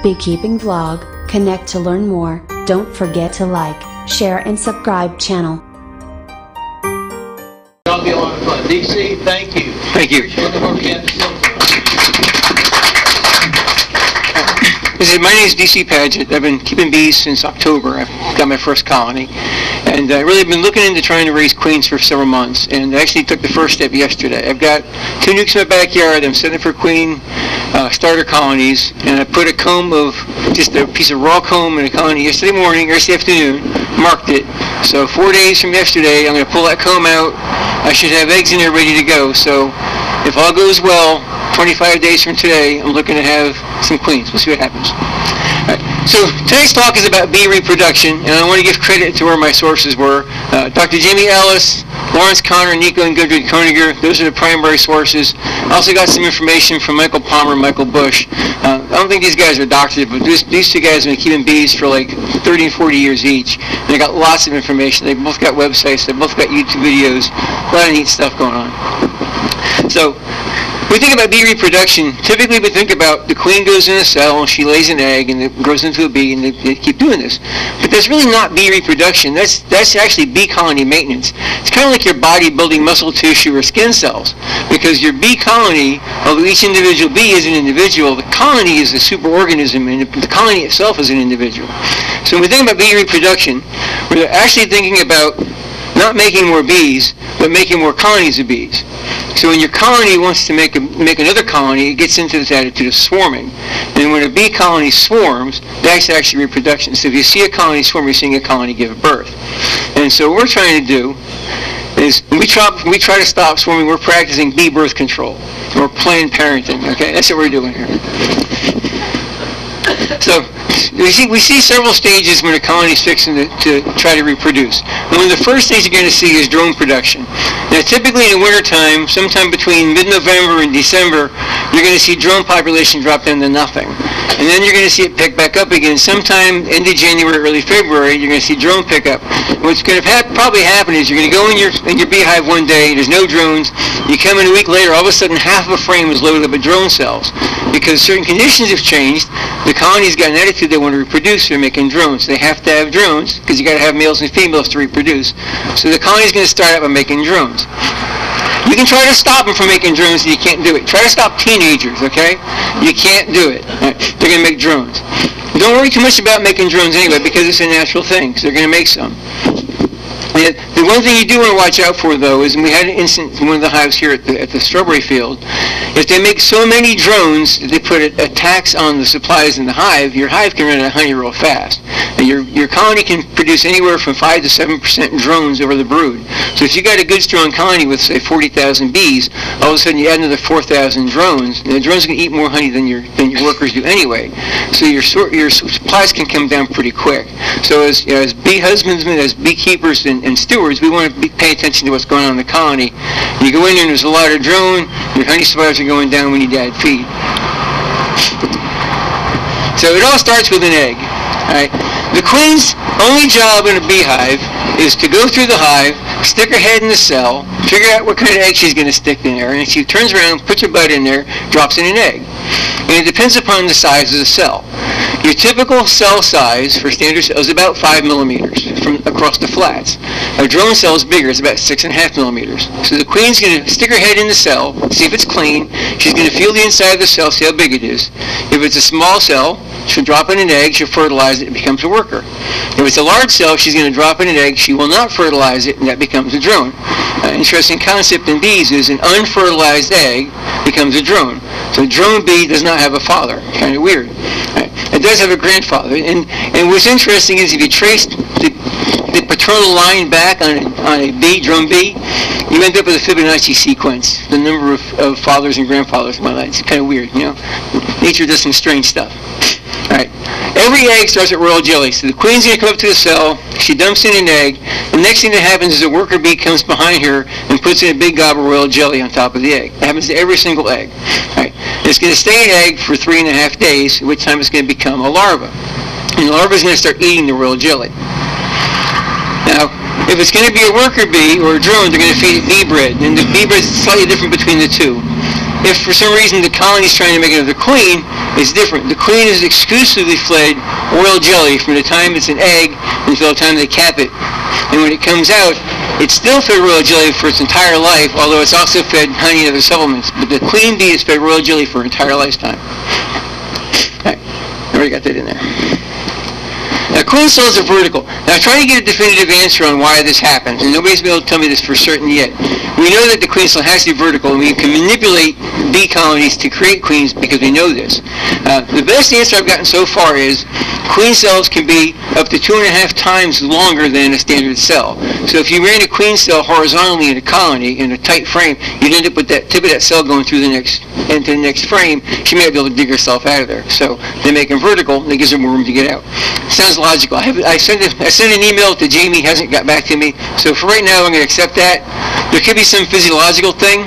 beekeeping vlog. Connect to learn more. Don't forget to like, share and subscribe channel. That'll be a lot of fun. DC, thank you. Thank you. My name is DC Paget. I've been keeping bees since October. I've got my first colony. And I've really been looking into trying to raise queens for several months. And I actually took the first step yesterday. I've got 2 nukes in my backyard. I'm setting for queen starter colonies. And I put a comb of, just a piece of raw comb in a colony yesterday morning, or yesterday afternoon, marked it. So 4 days from yesterday, I'm going to pull that comb out. I should have eggs in there ready to go. So if all goes well, 25 days from today, I'm looking to have some queens. We'll see what happens. All right. So today's talk is about bee reproduction, and I want to give credit to where my sources were. Dr. Jamie Ellis, Lawrence Connor, Nico and Gudrun Koeniger, those are the primary sources. I also got some information from Michael Palmer and Michael Bush. I don't think these guys are doctors, but these 2 guys have been keeping bees for like 30 and 40 years each. And they got lots of information. They both got websites. They both got YouTube videos. A lot of neat stuff going on. So when we think about bee reproduction, typically we think about the queen goes in a cell and she lays an egg and it grows into a bee, and they keep doing this. But that's really not bee reproduction. That's actually bee colony maintenance. It's kind of like your body building muscle tissue or skin cells, because your bee colony, although each individual bee is an individual, the colony is a superorganism, and the colony itself is an individual. So when we think about bee reproduction, we're actually thinking about not making more bees, but making more colonies of bees. So when your colony wants to make another colony, it gets into this attitude of swarming. And when a bee colony swarms, that's actually reproduction. So if you see a colony swarm, you're seeing a colony give birth. And so what we're trying to do is we try to stop swarming. We're practicing bee birth control, or Planned Parenting. Okay, that's what we're doing here. So we see several stages when a colony is fixing to try to reproduce. And one of the first things you're going to see is drone production. Now typically in the wintertime, sometime between mid-November and December, you're going to see drone population drop down to nothing. And then you're going to see it pick back up again sometime into January, early February. You're going to see drone pick up. What's going to probably happen is you're going to go in your beehive one day, there's no drones. You come in a week later, all of a sudden half of a frame is loaded up with drone cells. Because certain conditions have changed, the colony's got an attitude they want to reproduce, they're making drones. They have to have drones because you got to have males and females to reproduce. So the colony's going to start out by making drones. You can try to stop them from making drones, and you can't do it. Try to stop teenagers, okay? You can't do it. Right? They're going to make drones. Don't worry too much about making drones anyway, because it's a natural thing, because they're going to make some. And the one thing you do want to watch out for, though, is, and we had an incident in one of the hives here at the strawberry field, if they make so many drones that they put a tax on the supplies in the hive, your hive can run out of honey real fast. And your colony can produce anywhere from 5 to 7% drones over the brood. So if you got a good strong colony with, say, 40,000 bees, all of a sudden you add another 4,000 drones, and the drones are going to eat more honey than your workers do anyway. So your supplies can come down pretty quick. So as bee husbandsmen, as beekeepers and stewards, we want to pay attention to what's going on in the colony. You go in there and there's a lot of drone, your honey supplies are going down, we need to add feed. So it all starts with an egg. Right? The queen's only job in a beehive is to go through the hive, stick her head in the cell, figure out what kind of egg she's going to stick in there, and she turns around, puts her butt in there, drops in an egg. And it depends upon the size of the cell. Your typical cell size for standard cell is about 5 millimeters from across the flats. A drone cell is bigger, it's about 6.5 millimeters. So the queen's going to stick her head in the cell, see if it's clean. She's going to feel the inside of the cell, see how big it is. If it's a small cell, she'll drop in an egg, she'll fertilize it, it becomes a worker. If it's a large cell, she's going to drop in an egg, she will not fertilize it, and that becomes a drone. Interesting concept in bees is an unfertilized egg becomes a drone. So a drone bee does not have a father. Kind of weird. It does have a grandfather. And what's interesting is if you trace the paternal line back on a bee, drone bee, you end up with a Fibonacci sequence, the number of fathers and grandfathers. Well, it's kind of weird, you know. Nature does some strange stuff. All right. Every egg starts at royal jelly. So the queen's going to come up to the cell. She dumps in an egg. The next thing that happens is a worker bee comes behind her and puts in a big gob of royal jelly on top of the egg. It happens to every single egg. All right. It's going to stay an egg for 3.5 days, at which time it's going to become a larva. And the larva is going to start eating the royal jelly. Now, if it's going to be a worker bee or a drone, they're going to feed it bee bread. And the bee bread is slightly different between the two. if for some reason the colony is trying to make another queen, it's different. The queen is exclusively fed royal jelly from the time it's an egg until the time they cap it. And when it comes out, it's still fed royal jelly for its entire life, although it's also fed honey and other supplements. But the queen bee is fed royal jelly for her entire lifetime. All right, I already got that in there. Now, queen cells are vertical. Now, I'm trying to get a definitive answer on why this happens, and nobody's been able to tell me this for certain yet. We know that the queen cell has to be vertical, and we can manipulate bee colonies to create queens because we know this. The best answer I've gotten so far is queen cells can be up to 2.5 times longer than a standard cell. So if you ran a queen cell horizontally in a colony in a tight frame, you'd end up with that tip of that cell going through the next into the next frame. She may be able to dig herself out of there. So they make them vertical, and it gives her more room to get out. Sounds logical. I sent an email to Jamie, hasn't got back to me. So for right now, I'm going to accept that. There could be some physiological thing,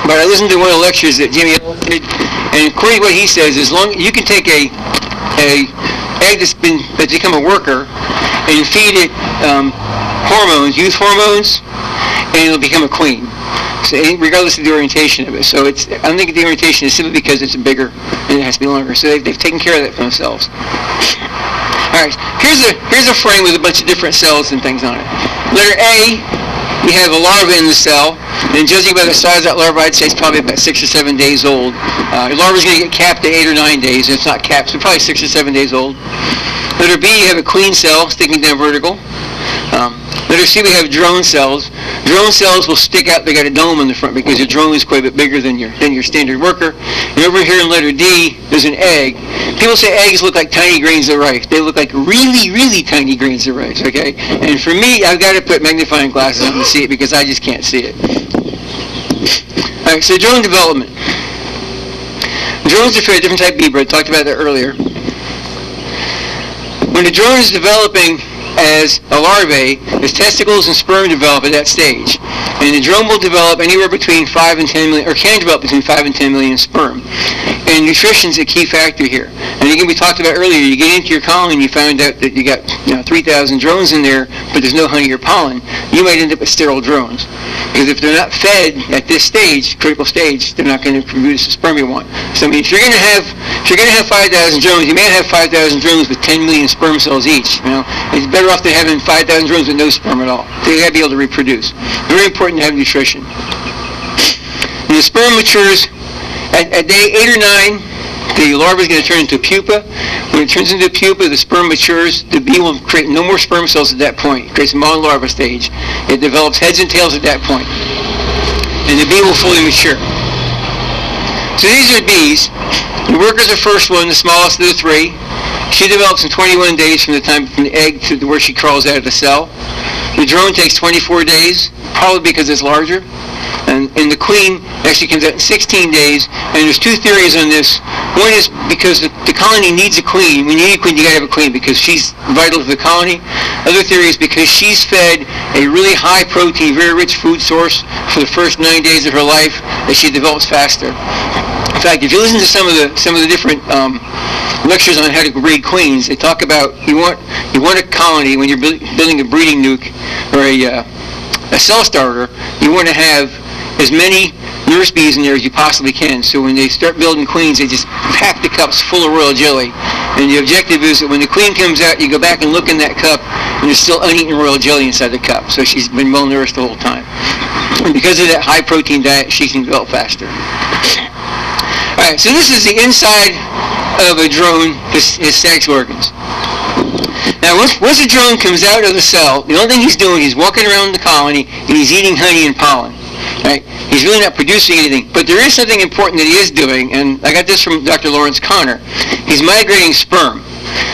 but I listened to one of the lectures that Jamie did, and according to what he says, as long you can take a egg that's become a worker, and feed it youth hormones, and it'll become a queen. So regardless of the orientation of it. So I think the orientation is simply because it's bigger and it has to be longer. So they've taken care of that for themselves. All right, here's a frame with a bunch of different cells and things on it. Letter A, we have a larva in the cell, and judging by the size of that larva, I'd say it's probably about 6 or 7 days old. The larva's going to get capped at 8 or 9 days. If it's not capped, so probably 6 or 7 days old. Letter B, you have a queen cell sticking down vertical. Letter C, we have drone cells. Drone cells will stick out. They got a dome in the front because your drone is quite a bit bigger than your standard worker. And over here in letter D, there's an egg. People say eggs look like tiny grains of rice. They look like really, really tiny grains of rice. Okay. And for me, I've got to put magnifying glasses on to see it because I just can't see it. All right. So drone development. Drones are fed a different type of bee bread. Talked about that earlier. When the drone is developing as a larvae, its testicles and sperm develop at that stage. And the drone will develop anywhere between 5 and 10 million, or can develop between 5 and 10 million sperm. And nutrition is a key factor here. And again, we talked about earlier, you get into your colony and you find out that you got 3,000 drones in there, but there's no honey or pollen. You might end up with sterile drones. Because if they're not fed at this stage, critical stage, they're not going to produce the sperm you want. So I mean, if you're going to have 5,000 drones, you may have 5,000 drones with 10 million sperm cells each. It's better off than having 5,000 drones with no sperm at all. They got to be able to reproduce. Very important to have nutrition. When the sperm matures at day 8 or 9, the larva is going to turn into a pupa. When it turns into a pupa, the sperm matures. The bee will create no more sperm cells at that point. It creates a monolarva stage. It develops heads and tails at that point. And the bee will fully mature. So these are bees. The worker's the first one, the smallest of the three. She develops in 21 days from the egg to where she crawls out of the cell. The drone takes 24 days, probably because it's larger. And the queen actually comes out in 16 days. And there's two theories on this. One is because the colony needs a queen. When you need a queen, you got to have a queen because she's vital to the colony. Other theory is because she's fed a really high protein, very rich food source for the first 9 days of her life, that she develops faster. In fact, if you listen to some of the different lectures on how to breed queens, they talk about you want a colony when you're building a breeding nuke or a cell starter. You want to have as many nurse bees in there as you possibly can. So when they start building queens, they just pack the cups full of royal jelly. And the objective is that when the queen comes out, you go back and look in that cup, and there's still uneaten royal jelly inside the cup. So she's been well nourished the whole time. And because of that high protein diet, she can develop faster. All right, so this is the inside of a drone, his sex organs. Now, once a drone comes out of the cell, the only thing he's doing, he's walking around the colony, and he's eating honey and pollen. Right? He's really not producing anything. But there is something important that he is doing, and I got this from Dr. Lawrence Connor. He's migrating sperm.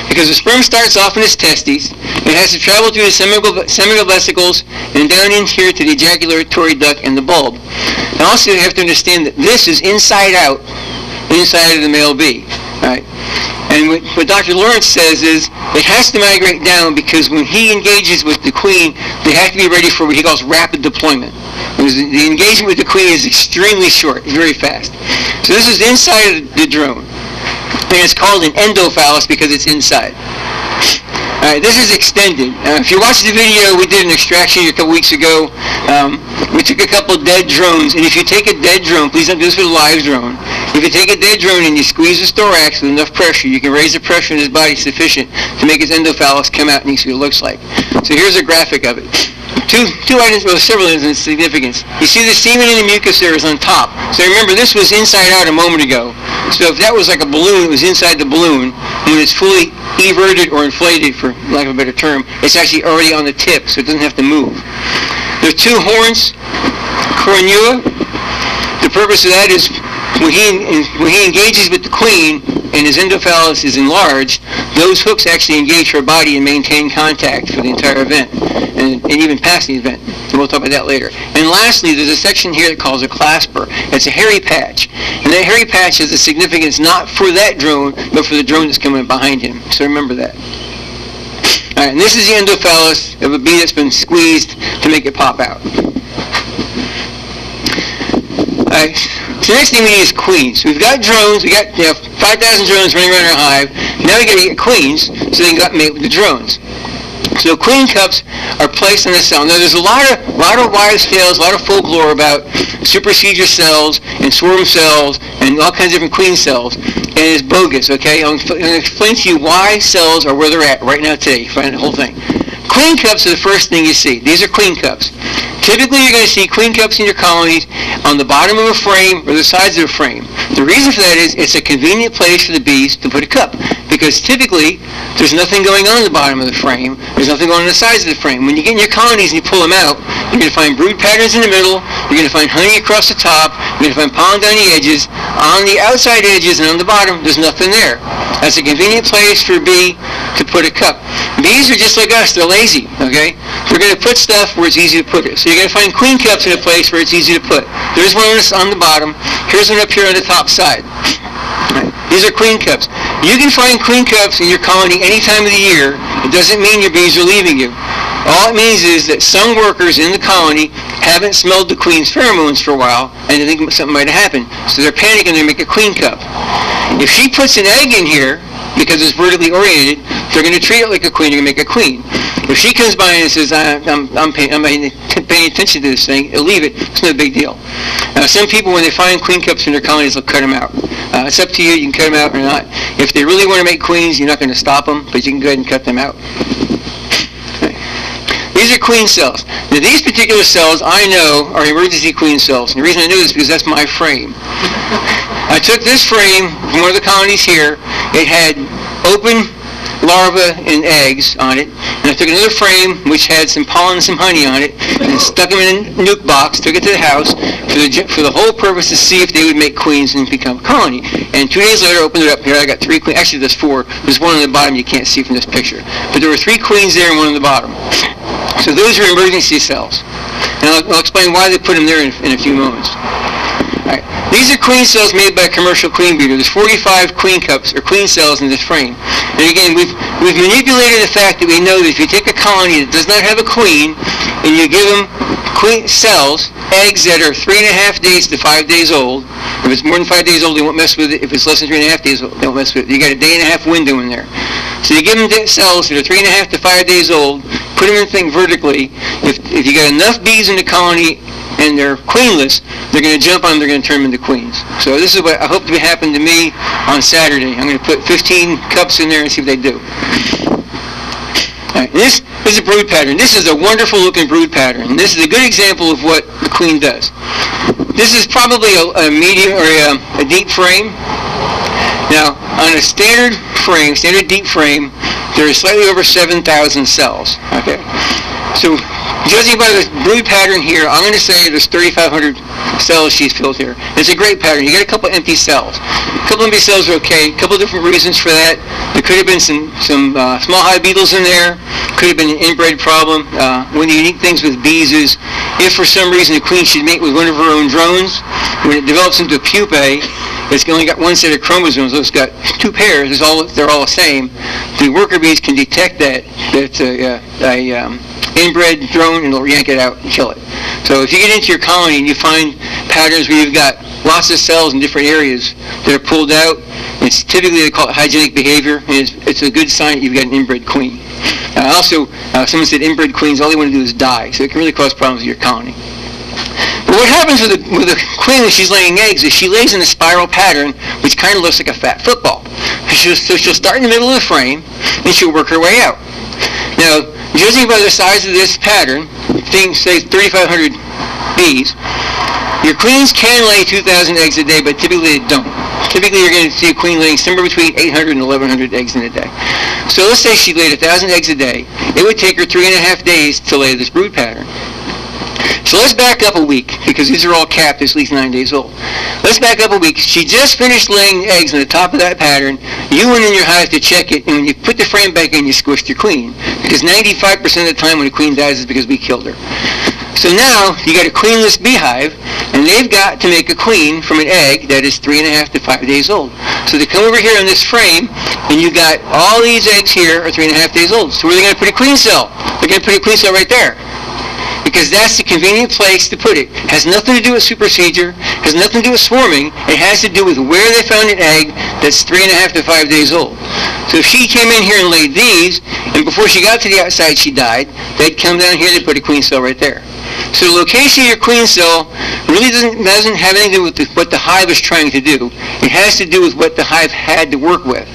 Because the sperm starts off in his testes, it has to travel through the seminal vesicles and down in here to the ejaculatory duct and the bulb. And also you have to understand that this is inside out, inside of the male bee. Right? And what Dr. Lawrence says is it has to migrate down because when he engages with the queen, they have to be ready for what he calls rapid deployment. Because the engagement with the queen is extremely short, very fast. So this is inside of the drone. And it's called an endophallus because it's inside. Alright, this is extended. If you watched the video, we did an extraction here a couple weeks ago. We took a couple dead drones, and if you take a dead drone, please don't do this with a live drone. If you take a dead drone and you squeeze his thorax with enough pressure, you can raise the pressure in his body sufficient to make his endophallus come out and you see what it looks like. So here's a graphic of it. Two items, well, several items of significance. You see the semen and the mucus there is on top. So remember, this was inside out a moment ago. So if that was like a balloon, it was inside the balloon. When it's fully everted or inflated, for lack of a better term, it's actually already on the tip, so it doesn't have to move. There are two horns, coronua. The purpose of that is when he engages with the queen and his endophallus is enlarged, those hooks actually engage her body and maintain contact for the entire event, and even past the event. And we'll talk about that later. And lastly, there's a section here that calls a clasper. It's a hairy patch. And that hairy patch has a significance not for that drone, but for the drone that's coming behind him. So remember that. All right, and this is the endophallus of a bee that's been squeezed to make it pop out. All right. So the next thing we need is queens. We've got drones. We got 5,000 drones running around our hive. Now we got to get queens so they can mate with the drones. So queen cups are placed on the cell. Now there's a lot of wives' tales, a lot of folklore about supersedure cells and swarm cells and all kinds of different queen cells, and it's bogus. Okay, I'm going to explain to you why cells are where they're at right now today. You find the whole thing. Queen cups are the first thing you see. These are queen cups. Typically, you're going to see queen cups in your colonies on the bottom of a frame or the sides of a frame. The reason for that is it's a convenient place for the bees to put a cup, because typically there's nothing going on the bottom of the frame. There's nothing going on the sides of the frame. When you get in your colonies and you pull them out, you're going to find brood patterns in the middle. You're going to find honey across the top. You're going to find pollen down the edges. On the outside edges and on the bottom, there's nothing there. That's a convenient place for a bee to put a cup. Bees are just like us. They're lazy. Okay, they're going to put stuff where it's easy to put it. So you're going to find queen cups in a place where it's easy to put. There's one on the bottom. Here's one up here on the top side. Right. These are queen cups. You can find queen cups in your colony any time of the year. It doesn't mean your bees are leaving you. All it means is that some workers in the colony haven't smelled the queen's pheromones for a while, and they think something might have happened. So they're panicking, they make a queen cup. If she puts an egg in here, because it's vertically oriented, they're going to treat it like a queen, they're going to make a queen. If she comes by and says, I'm paying attention to this thing, they'll leave it. It's no big deal. Some people, when they find queen cups in their colonies, they'll cut them out. It's up to you. You can cut them out or not. If they really want to make queens, you're not going to stop them, but you can go ahead and cut them out. Okay. These are queen cells. Now, these particular cells, I know, are emergency queen cells. And the reason I know this is because that's my frame. I took this frame from one of the colonies here. It had open larvae and eggs on it, and I took another frame which had some pollen and some honey on it, and stuck them in a nuke box, took it to the house for the whole purpose to see if they would make queens and become a colony. And 2 days later, I opened it up. Here I got 3 queens. Actually, there's 4. There's one on the bottom you can't see from this picture, but there were 3 queens there and one on the bottom. So those are emergency cells, and I'll explain why they put them there in a few moments. All right. These are queen cells made by a commercial queen breeder. There's 45 queen cups or queen cells in this frame. And again, we've manipulated the fact that we know that if you take a colony that does not have a queen and you give them queen cells, eggs that are 3.5 days to 5 days old. If it's more than 5 days old, they won't mess with it. If it's less than 3.5 days old, they won't mess with it. You got a 1.5 day window in there. So you give them cells that are 3.5 to 5 days old, put them in the thing vertically. If you got enough bees in the colony and they're queenless, they're going to jump on them, they're going to turn them into queens. So this is what I hope to happen to me on Saturday. I'm going to put 15 cups in there and see what they do. All right, this is a brood pattern. This is a wonderful looking brood pattern. And this is a good example of what the queen does. This is probably a medium or a deep frame. Now, on a standard frame, standard deep frame, there is slightly over 7,000 cells. Okay, so judging by the brood pattern here, I'm going to say there's 3,500 cells she's filled here. It's a great pattern. You get a couple empty cells. A couple empty cells are okay. A couple different reasons for that. There could have been some small hive beetles in there. Could have been an inbred problem. One of the unique things with bees is if for some reason the queen should mate with one of her own drones, when it develops into a pupae, it's only got one set of chromosomes. So it's got 2 pairs. They're all the same. The worker bees can detect that inbred drone, and they'll yank it out and kill it. So if you get into your colony and you find patterns where you've got lots of cells in different areas that are pulled out. It's typically, they call it hygienic behavior, and it's a good sign that you've got an inbred queen. Also, someone said inbred queens, all they want to do is die, so it can really cause problems with your colony. But what happens with a queen when she's laying eggs is she lays in a spiral pattern, which kind of looks like a fat football. So she'll start in the middle of the frame, and she'll work her way out. Now, judging by the size of this pattern, say 3,500 bees, your queens can lay 2,000 eggs a day, but typically they don't. Typically, you're going to see a queen laying somewhere between 800 and 1,100 eggs in a day. So let's say she laid 1,000 eggs a day. It would take her 3.5 days to lay this brood pattern. So let's back up a week, because these are all capped at least 9 days old. Let's back up a week. She just finished laying eggs on the top of that pattern. You went in your hive to check it, and when you put the frame back in, you squished your queen. Because 95% of the time when a queen dies is because we killed her. So now, you got a queenless beehive, and they've got to make a queen from an egg that is 3.5 to 5 days old. So they come over here on this frame, and you got all these eggs here are 3.5 days old. So where are they going to put a queen cell? They're going to put a queen cell right there. Because that's the convenient place to put it. Has nothing to do with supersedure, has nothing to do with swarming. It has to do with where they found an egg that's 3.5 to 5 days old. So if she came in here and laid these, and before she got to the outside she died, they'd come down here, they'd put a queen cell right there. So the location of your queen cell really doesn't have anything to do with what the hive is trying to do. It has to do with what the hive had to work with.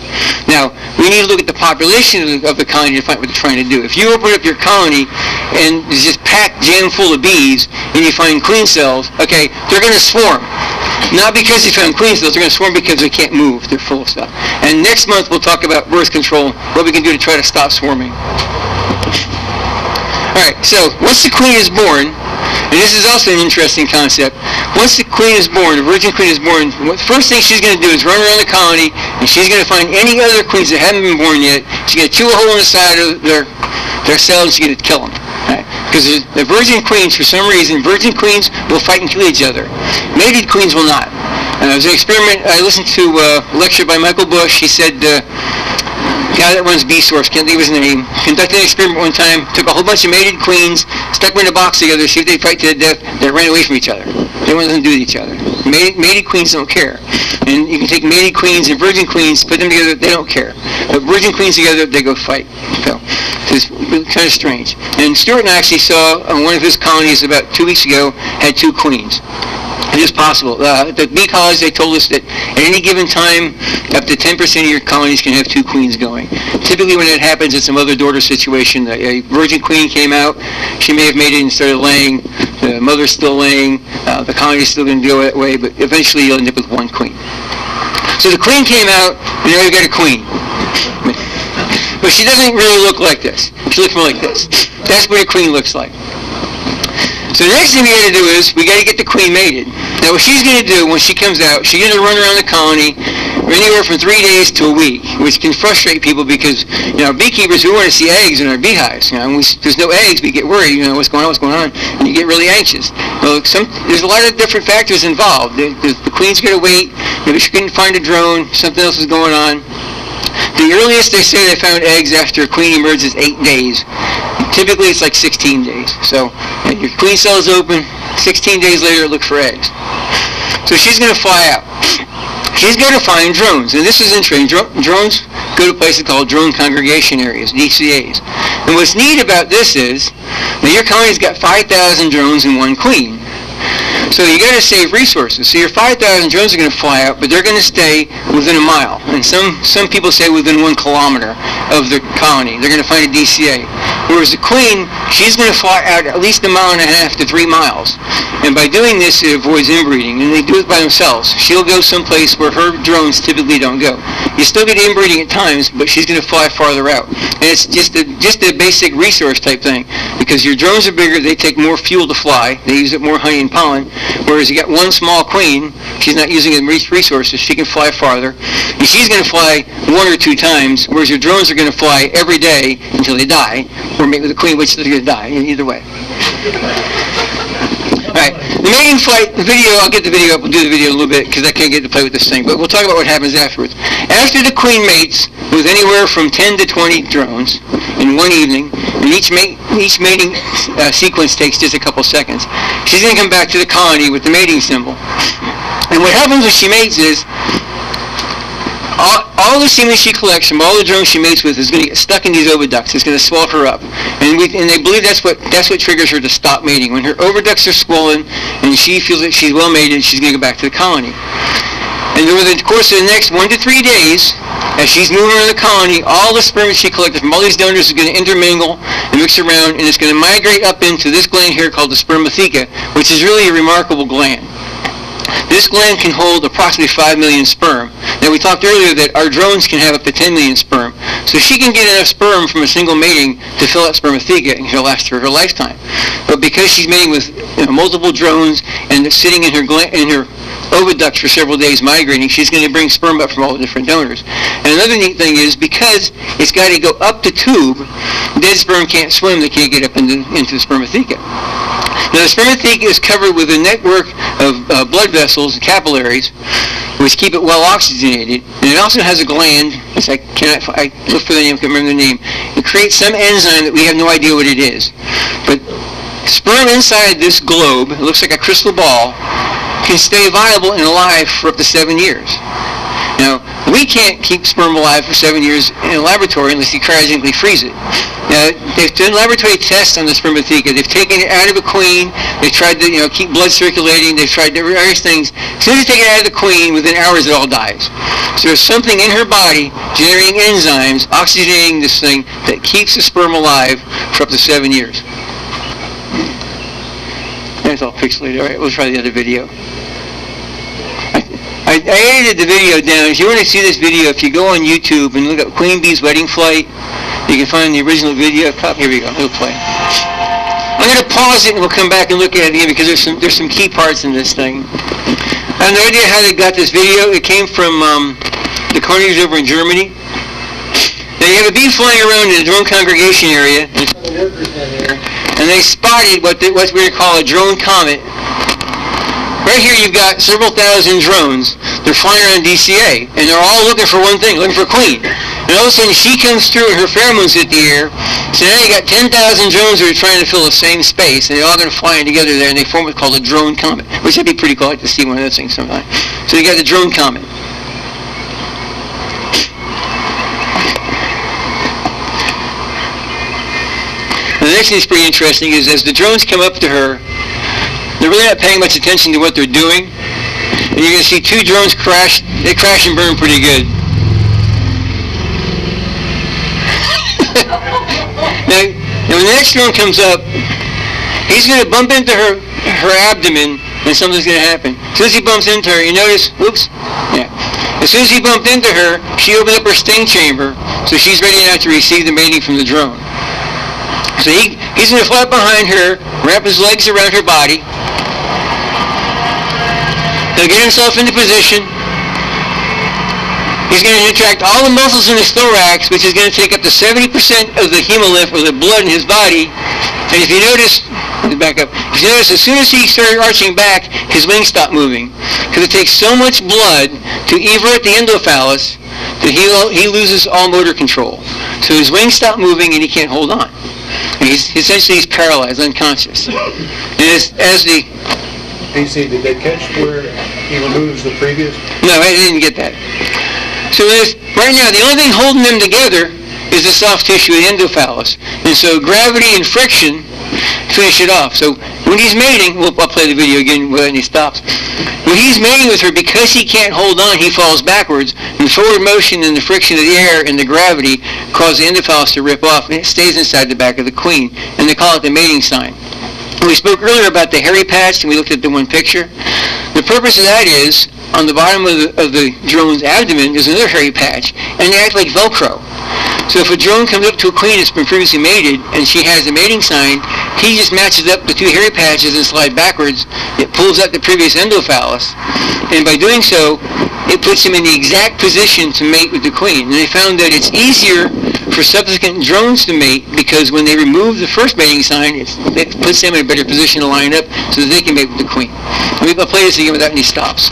Now, we need to look at the population of the colony to find what they're trying to do. If you open up your colony and it's just packed jam full of bees and you find queen cells, okay, they're going to swarm. Not because they found queen cells, they're going to swarm because they can't move. They're full of stuff. And next month we'll talk about birth control, what we can do to try to stop swarming. Alright, so once the queen is born, and this is also an interesting concept, once the queen is born, the virgin queen is born, the first thing she's going to do is run around the colony, and she's going to find any other queens that haven't been born yet. She's going to chew a hole in the side of their cells, and she's going to kill them. Because the virgin queens, for some reason, virgin queens will fight and kill each other. Mated queens will not. It was an experiment. I listened to a lecture by Michael Bush. He said, guy that runs B-Source, can't think of his name, conducted an experiment one time, took a whole bunch of mated queens, stuck them in a box together, see if they'd fight to the death, they ran away from each other. They want nothing to do with each other. Mated queens don't care. And you can take mated queens and virgin queens, put them together, they don't care. But virgin queens together, they go fight. So it's kind of strange. And Stuart and I actually saw on one of his colonies about 2 weeks ago, had 2 queens. It is possible. The bee college, they told us that at any given time, up to 10% of your colonies can have 2 queens going. Typically when that happens, it's a mother-daughter situation. A virgin queen came out, she may have mated and started laying, the mother's still laying, the colony is still going to go that way, but eventually you'll end up with 1 queen. So the queen came out, and now you've got a queen. But she doesn't really look like this. She looks more like this. That's what a queen looks like. So the next thing we got to do is we got to get the queen mated. Now what she's going to do when she comes out, she's going to run around the colony anywhere from 3 days to a week, which can frustrate people because, beekeepers, we want to see eggs in our beehives. When there's no eggs, we get worried, what's going on, and you get really anxious. Well, there's a lot of different factors involved. The queen's going to wait, maybe she couldn't find a drone, something else is going on. The earliest they say they found eggs after a queen emerges is 8 days. Typically it's like 16 days. So your queen cell is open, 16 days later look for eggs. So she's going to fly out. She's going to find drones. And this is interesting. Drones go to places called drone congregation areas, DCAs. And what's neat about this is that your colony's got 5,000 drones and 1 queen. So you got to save resources. So your 5,000 drones are going to fly out, but they're going to stay within a mile. And some people say within 1 kilometer of the colony. They're going to find a DCA. Whereas the queen, she's going to fly out at least 1.5 miles to 3 miles. And by doing this, it avoids inbreeding. And they do it by themselves. She'll go someplace where her drones typically don't go. You still get inbreeding at times, but she's going to fly farther out. And it's just a basic resource type thing. Because your drones are bigger, they take more fuel to fly. They use up more honey and pollen. Whereas you got 1 small queen, she's not using the resources, she can fly farther. And she's going to fly 1 or 2 times, whereas your drones are going to fly every day until they die, or mate with the queen, which they're going to die, either way. Alright, the mating flight, the video, I'll get the video up, we'll do the video in a little bit, because I can't get to play with this thing, but we'll talk about what happens afterwards. After the queen mates with anywhere from 10 to 20 drones in one evening, and each mating sequence takes just a couple seconds, she's going to come back to the colony with the mating symbol. And And what happens when she mates is, all the semen she collects from all the drones she mates with is going to get stuck in these oviducts. It's going to swell her up, and they believe that's what triggers her to stop mating. When her oviducts are swollen and she feels that she's well mated, she's going to go back to the colony. And over the course of the next 1 to 3 days, as she's moving around the colony, all the sperm that she collected from all these donors is going to intermingle and mix around, and it's going to migrate up into this gland here called the spermatheca, which is really a remarkable gland. This gland can hold approximately 5 million sperm. Now, we talked earlier that our drones can have up to 10 million sperm. So she can get enough sperm from a single mating to fill out spermatheca, and she'll last her lifetime. But because she's mating with multiple drones and it's sitting in her oviducts for several days migrating, she's going to bring sperm up from all the different donors. And another neat thing is, because it's got to go up the tube, dead sperm can't swim, they can't get up into the spermatheca. Now, the spermatheca is covered with a network of blood vessels and capillaries, which keep it well oxygenated. And it also has a gland, which I look for the name, I can't remember the name. It creates some enzyme that we have no idea what it is. But sperm inside this globe, it looks like a crystal ball, can stay viable and alive for up to 7 years. Now, we can't keep sperm alive for 7 years in a laboratory unless you cryogenically freeze it. Now, they've done laboratory tests on the spermatheca. They've taken it out of a queen. They've tried to, keep blood circulating. They've tried various things. As soon as they take it out of the queen, within hours it all dies. So there's something in her body generating enzymes, oxygenating this thing, that keeps the sperm alive for up to 7 years. That's all pixelated. All right, we'll try the other video. I edited the video down. If you want to see this video, if you go on YouTube and look up Queen Bee's Wedding Flight, you can find the original video. Here we go. It'll play. I'm going to pause it and we'll come back and look at it again because there's some key parts in this thing. I have no idea how they got this video. It came from the Carnegies over in Germany. Now, you have a bee flying around in a drone congregation area, and they spotted what we're going to call a drone comet. Right here you've got several thousand drones. They're flying around DCA, and they're all looking for one thing, looking for a queen. And all of a sudden she comes through and her pheromones hit the air. So now you got 10,000 drones that are trying to fill the same space, and they're all going to fly in together there, and they form what's called a drone comet, which would be pretty cool. I'd like to see one of those things sometime. So you got the drone comet. The next thing that's pretty interesting is as the drones come up to her, they're really not paying much attention to what they're doing. And you're going to see two drones crash. They crash and burn pretty good. now, when the next drone comes up, he's going to bump into her abdomen, and something's going to happen. As soon as he bumps into her, you notice, oops, yeah. As soon as he bumped into her, she opened up her sting chamber, so she's ready now to receive the mating from the drone. So he's going to fly behind her, wrap his legs around her body. He'll get himself into position. He's going to contract all the muscles in his thorax, which is going to take up to 70% of the hemolymph, or the blood in his body. And if you notice, back up. If you notice, as soon as he started arching back, his wings stopped moving. Because it takes so much blood to evert the endophallus that he loses all motor control. So his wings stop moving and he can't hold on. And he's paralyzed, unconscious. And as the DC, did they catch where he removes the previous? No, I didn't get that. So right now, the only thing holding them together is the soft tissue of the endophallus. And so gravity and friction finish it off. So when he's mating, I'll play the video again when he stops. When he's mating with her, because he can't hold on, he falls backwards. And the forward motion and the friction of the air and the gravity cause the endophallus to rip off, and it stays inside the back of the queen. And they call it the mating sign. We spoke earlier about the hairy patch, and we looked at the one picture. The purpose of that is, on the bottom of the drone's abdomen is another hairy patch, and they act like Velcro. So if a drone comes up to a queen that's been previously mated, and she has a mating sign, he just matches up the two hairy patches and slides backwards. It pulls out the previous endophallus, and by doing so, it puts him in the exact position to mate with the queen. And they found that it's easier for subsequent drones to mate because when they remove the first mating sign, it puts them in a better position to line up so that they can mate with the queen. I'll play this again without any stops.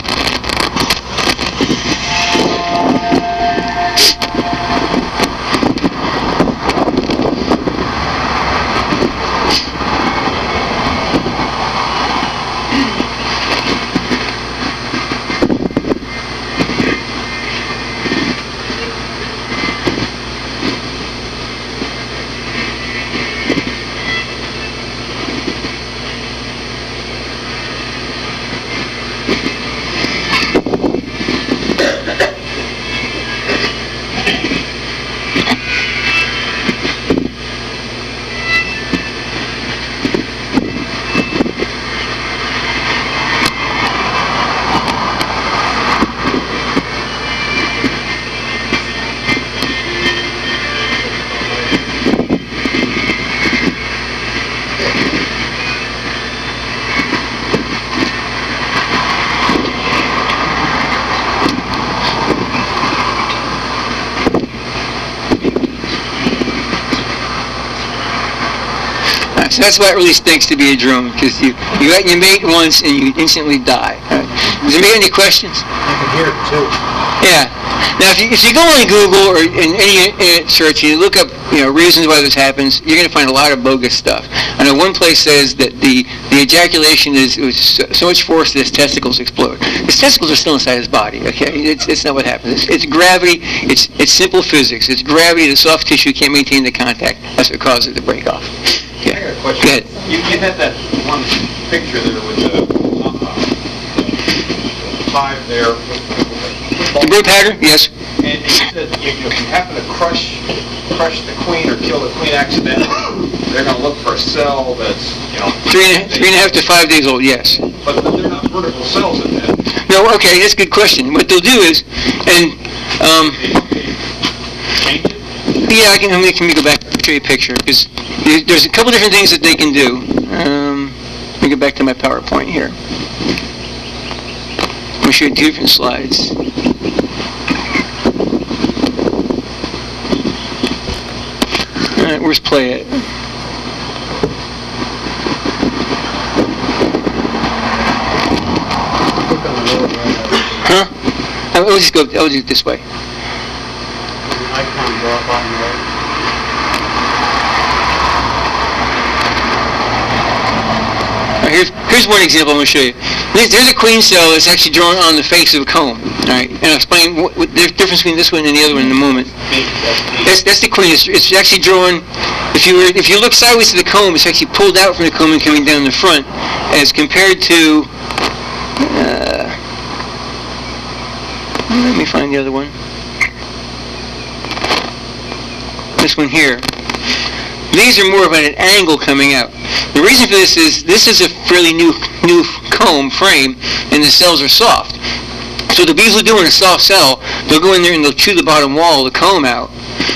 So that's why it really stinks to be a drone, because you got your mate once and you instantly die. Does anybody have any questions? You can hear it too. Yeah. Now, if you go on Google or in any internet search and you look up, reasons why this happens, you're going to find a lot of bogus stuff. I know one place says that the ejaculation was so much force that his testicles explode. His testicles are still inside his body. Okay, it's not what happens. It's gravity. It's simple physics. It's gravity. The soft tissue can't maintain the contact. That's what causes it to break off. Yeah. I got a question. Go ahead. You had that one picture there with the 5 there. The bird pattern? Yes. And you said if you happen to crush the queen or kill the queen accidentally, they're going to look for a cell that's, 3.5 to 5 days old, yes. But they're not vertical cells in that. No, okay, that's a good question. What they'll do is, and, Change it? yeah, let me go back and show you a picture, because there's a couple different things that they can do. Let me go back to my PowerPoint here. Let me show you 2 different slides. Alright, where's play it? Huh? I'll just do it this way. Here's one example I'm going to show you. There's a queen cell that's actually drawn on the face of a comb. All right, and I'll explain what the difference between this one and the other one in a moment. That's the queen. It's actually drawn. If you look sideways to the comb, it's actually pulled out from the comb and coming down the front, as compared to. Let me find the other one. This one here. These are more of an angle coming out. The reason for this is a fairly new comb frame, and the cells are soft. So the bees will do in a soft cell, they'll go in there and they'll chew the bottom wall of the comb out,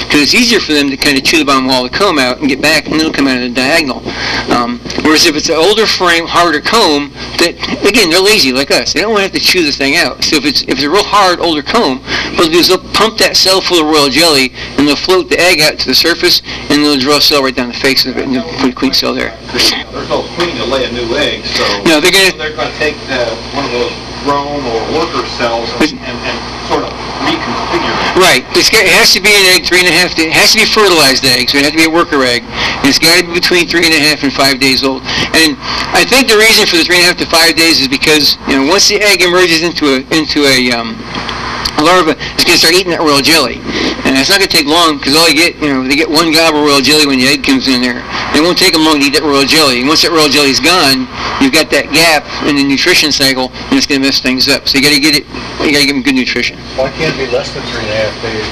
because it's easier for them to kind of chew the bottom wall of the comb out and get back, and it'll come out of the diagonal. Whereas if it's an older frame, harder comb, that again, they're lazy like us. They don't want to have to chew the thing out. So if it's a real hard older comb, what they'll do is they'll pump that cell full of royal jelly, and they'll float the egg out to the surface, and they'll draw a cell right down the face of it, and they'll put a queen cell there. There's no queen to lay a new egg, so no, they're going to take one of those drone or worker cells and sort of reconfigure it. Right. It has to be an egg 3.5 days. It has to be a fertilized egg, so it has to be a worker egg. And it's got to be between 3.5 and 5 days old. And I think the reason for the 3.5 to 5 days is because once the egg emerges into a larva, it's going to start eating that royal jelly. And it's not going to take long, because all they get one gob of royal jelly when the egg comes in there. It won't take them long to eat that royal jelly. And once that royal jelly is gone, you've got that gap in the nutrition cycle, and it's going to mess things up. So you got to give them good nutrition. Why can't it be less than 3.5 days?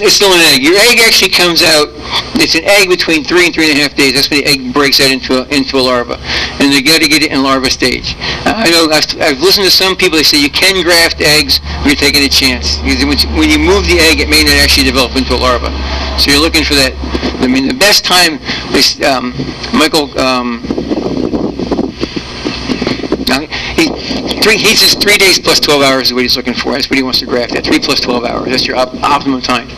It's still an egg. Your egg actually comes out. It's an egg between 3 and 3.5 days. That's when the egg breaks out into a larva, and they got to get it in larva stage. I know I've listened to some people. They say you can graft eggs when you're taking a chance, because when you move the egg, it may not actually develop into a larva. So you're looking for that. I mean, the best time is Michael. He says 3 days plus 12 hours is what he's looking for. That's what he wants to graft at. 3 plus 12 hours. That's your optimum time.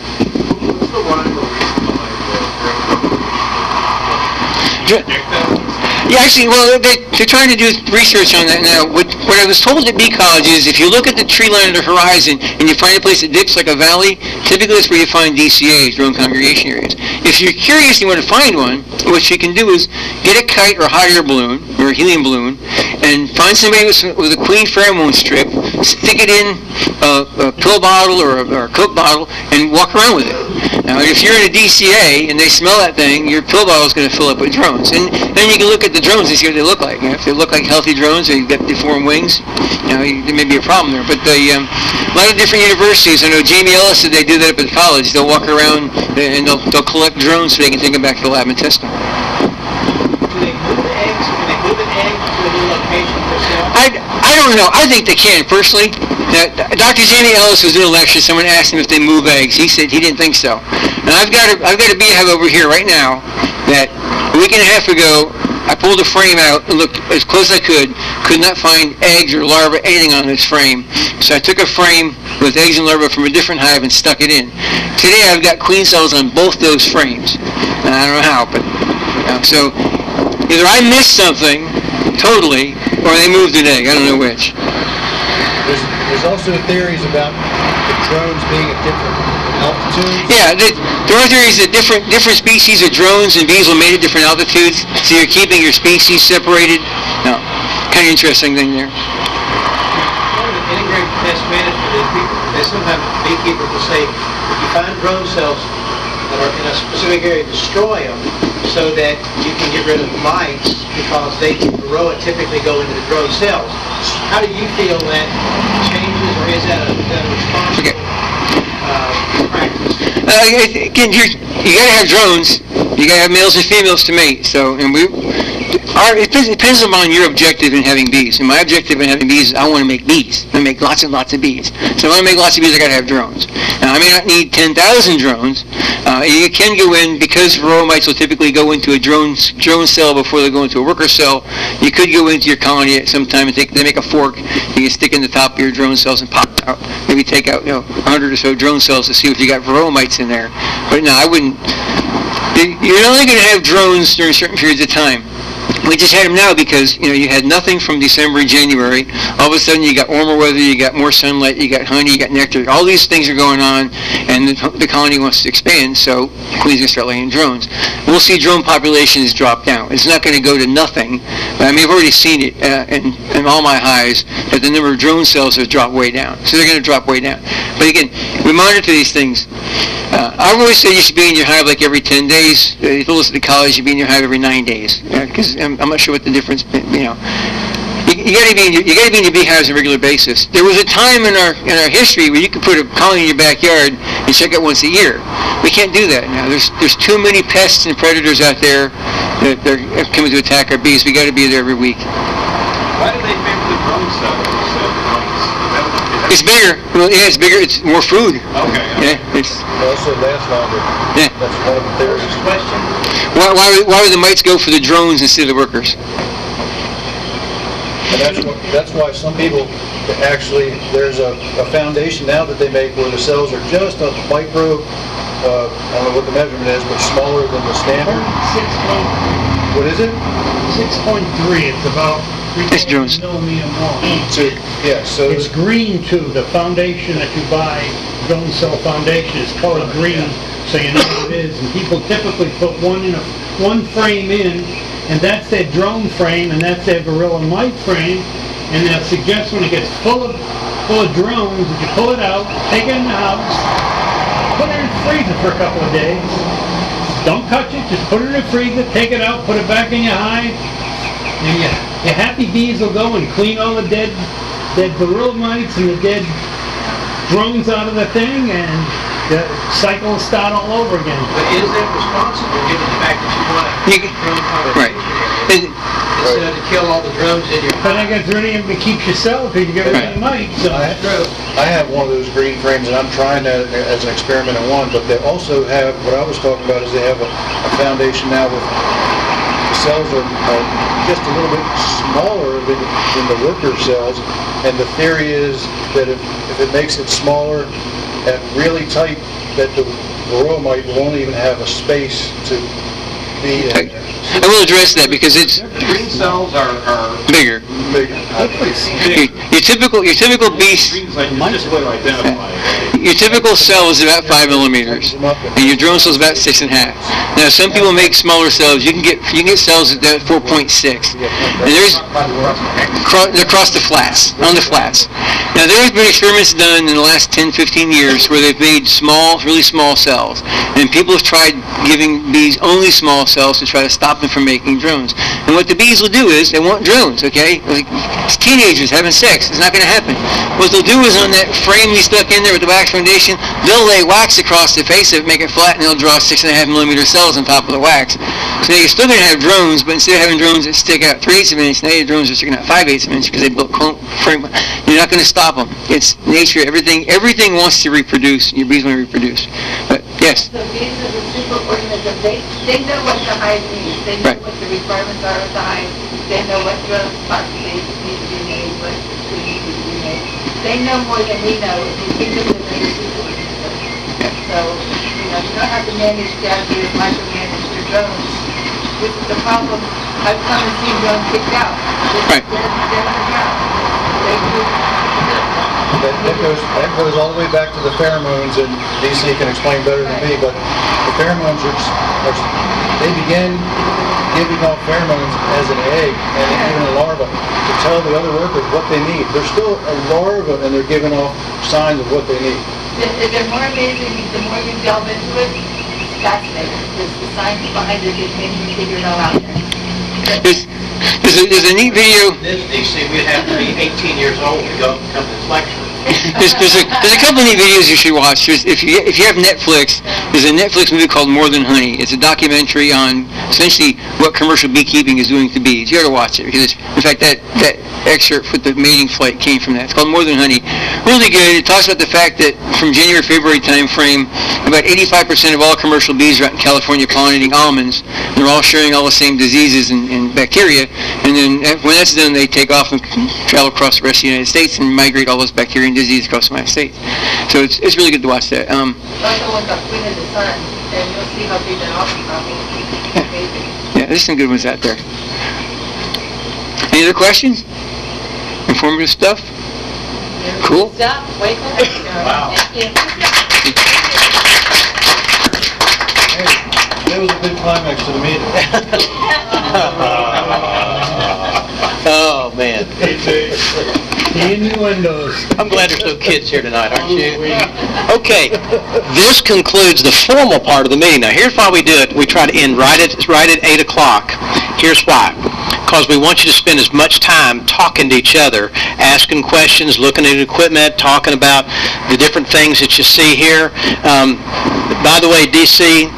Yeah, actually, well, they're trying to do research on that now. What I was told at bee college is if you look at the tree line of the horizon and you find a place that dips like a valley, typically that's where you find DCAs, drone congregation areas. If you're curious and you want to find one, what you can do is get a kite or a hot air balloon or a helium balloon and find somebody with a queen pheromone strip, stick it in a pill bottle or a Coke bottle, and walk around with it. Now, if you're in a DCA and they smell that thing, your pill bottle is going to fill up with drones. And then you can look at the drones and see what they look like. If they look like healthy drones or you've got deformed wings, there may be a problem there. But a lot of different universities, I know Jamie Ellis said they do that up at college. They'll walk around and they'll collect drones so they can take them back to the lab and test them. Do they move the eggs? Can they move an egg to a new location for sale? I don't know. I think they can, personally. Dr. Jamie Ellis was doing a lecture. Someone asked him if they move eggs. He said he didn't think so. And I've got a beehive over here right now that a week and a half ago I pulled a frame out and looked as close as I could not find eggs or larvae, anything on this frame. So I took a frame with eggs and larvae from a different hive and stuck it in. Today I've got queen cells on both those frames. And I don't know how, but so Either I missed something totally, or they moved an egg. I don't know which. There's also theories about the drones being at different altitudes. Yeah, there are theories that different species of drones and bees will mate at different altitudes, so you're keeping your species separated. No, kind of interesting thing there. Integrated pest management is sometimes beekeepers will say, if you find drone cells that are in a specific area, destroy them so that you can get rid of mites, because they varroa typically go into the drone cells. How do you feel that changes, or is that a responsible practice? Again, you got to have drones. You got to have males and females to mate. So, and it depends upon your objective in having bees. And my objective in having bees is I want to make bees. I make lots and lots of bees. So if I want to make lots of bees, I got to have drones. Now, I may not need 10,000 drones. You can go in, because varroa mites will typically go into a drone cell before they go into a worker cell. You could go into your colony at some time and they make a fork. You can stick in the top of your drone cells and pop out. Maybe take out 100 or so drone cells to see if you got varroa mites in there. But no, I wouldn't. You're only going to have drones during certain periods of time. We just had them now because, you had nothing from December and January. All of a sudden you got warmer weather, you got more sunlight, you got honey, you got nectar. All these things are going on, and the colony wants to expand, so queens are going to start laying drones. We'll see drone populations drop down. It's not going to go to nothing, but I've already seen it in all my hives that the number of drone cells has dropped way down. So they're going to drop way down. But again, we monitor these things. I always say you should be in your hive like every 10 days. If you listen to college, you should be in your hive every 9 days. Because I'm not sure what the difference. You got to be in your beehives on a regular basis. There was a time in our history where you could put a colony in your backyard and check it once a year. We can't do that now. There's too many pests and predators out there that they're coming to attack our bees. We got to be there every week. Why do they favor the drone cell instead of the mites? It's bigger. Well, yeah, it's bigger. It's more food. Okay. Yeah, It also lasts longer. Yeah. That's one of the theories. Question? Why would the mites go for the drones instead of the workers? And that's why some people actually, there's a foundation now that they make where the cells are just a micro, I don't know what the measurement is, but smaller than the standard. 6.3. What is it? 6.3. It's about It's drones. 3 millimeter more. So It's green too. The foundation that you buy, drone cell foundation, is colored green, so you know what it is. And people typically put one frame in, and that's their drone frame, and that's their varroa mite frame. And they'll suggest when it gets full of drones, that you pull it out, take it in the house, put it in the freezer for a couple of days. Don't touch it. Just put it in the freezer, take it out, put it back in your hive, and your happy bees will go and clean all the dead varroa mites and the dead drones out of the thing, and the cycle will start all over again. But is that responsible, given the fact that you want to drone Right. instead of to kill all the drones in your But I guess really it keeps your cell because you get rid of the mites. So. I have one of those green frames, and I'm trying that as an experiment on one, but they also have, what I was talking about is they have a foundation now with the cells are just a little bit smaller than the worker cells, and the theory is that if it makes it smaller and really tight, that the varroa mite will only even have a space to be in there. I will address that because it's Green cells are bigger. Bigger. Your typical beast, green cells just to identify. your typical cell is about 5 millimeters, and your drone cell is about 6.5. Now, some people make smaller cells. You can get cells at 4.6, and there's across the flats, on the flats. Now, there have been experiments done in the last 10, 15 years where they've made really small cells, and people have tried giving bees only small cells to try to stop them from making drones. And what the bees will do is they want drones, okay? Like, it's teenagers having sex. It's not going to happen. What they'll do is on that frame you stuck in there with the wax foundation, they'll lay wax across the face of it, make it flat, and they'll draw 6.5 millimeter cells on top of the wax. So you're still going to have drones, but instead of having drones that stick out 3/8 of an inch, now your drones are sticking out 5/8 of an inch because they built frame. You're not going to stop them. It's nature. Everything wants to reproduce. Your bees want to reproduce. But yes. The bees is a super organism. They know what the hive needs. They know what the requirements are of the hive. They know what drugs possibly need to be made, what food needs to be made. They know more than we know. We know that they're a super organism. So, you don't have to manage down here, micromanage your drones. This is the problem I've come and seen drones kicked out. Right. They're on the ground. They do. That goes all the way back to the pheromones, and DC can explain better than me, but the pheromones they begin giving off pheromones as an egg and even a larva to tell the other workers what they need. They're still a larva and they're giving off signs of what they need. They're more amazing the more you delve into it. It's fascinating. The science behind it is making you figure it all out there. There's a neat video. This DC, we'd have to be 18 years old to go come to this lecture. There's a couple of neat videos you should watch. If you have Netflix, there's a Netflix movie called More Than Honey. It's a documentary on essentially what commercial beekeeping is doing to bees. You got to watch it because, in fact, that excerpt with the mating flight came from that. It's called More Than Honey. Really good. It talks about the fact that from January, February time frame, about 85% of all commercial bees are out in California pollinating almonds. They're all sharing all the same diseases and bacteria. And then when that's done, they take off and travel across the rest of the United States and migrate all those bacteria and disease across the United States. So it's really good to watch that. Also with the Queen of the Sun, and you'll see how big that office is. Yeah, there's some good ones out there. Any other questions? Informative stuff? Cool. Stop. Wait. Wow. Thank you. That was a good climax to the meeting. Oh, man. Innuendos. I'm glad there's no kids here tonight, aren't you? Okay, this concludes the formal part of the meeting. Now, here's why we do it. We try to end right at 8 o'clock. Here's why. Because we want you to spend as much time talking to each other, asking questions, looking at equipment, talking about the different things that you see here. By the way, DC,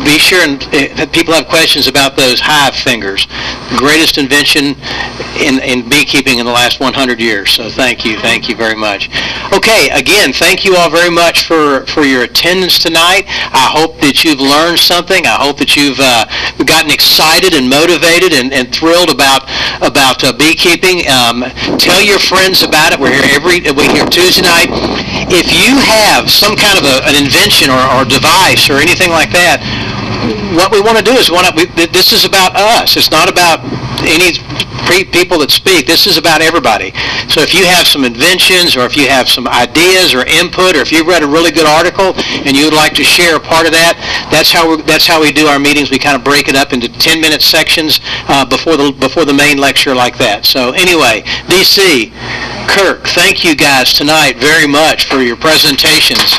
be sure and if people have questions about those hive fingers. The greatest invention in beekeeping in the last 100 years. So thank you very much. Okay, again, thank you all very much for your attendance tonight. I hope that you've learned something. I hope that you've gotten excited and motivated and thrilled about beekeeping. Tell your friends about it. We're here Tuesday night. If you have some kind of an invention or device or anything like that, what we want to do is this is about us. It's not about any people that speak. This is about everybody. So if you have some inventions or if you have some ideas or input or if you've read a really good article and you would like to share a part of that, that's how we do our meetings. We kind of break it up into 10-minute sections before the main lecture like that. So anyway, DC, Kirk, thank you guys tonight very much for your presentations.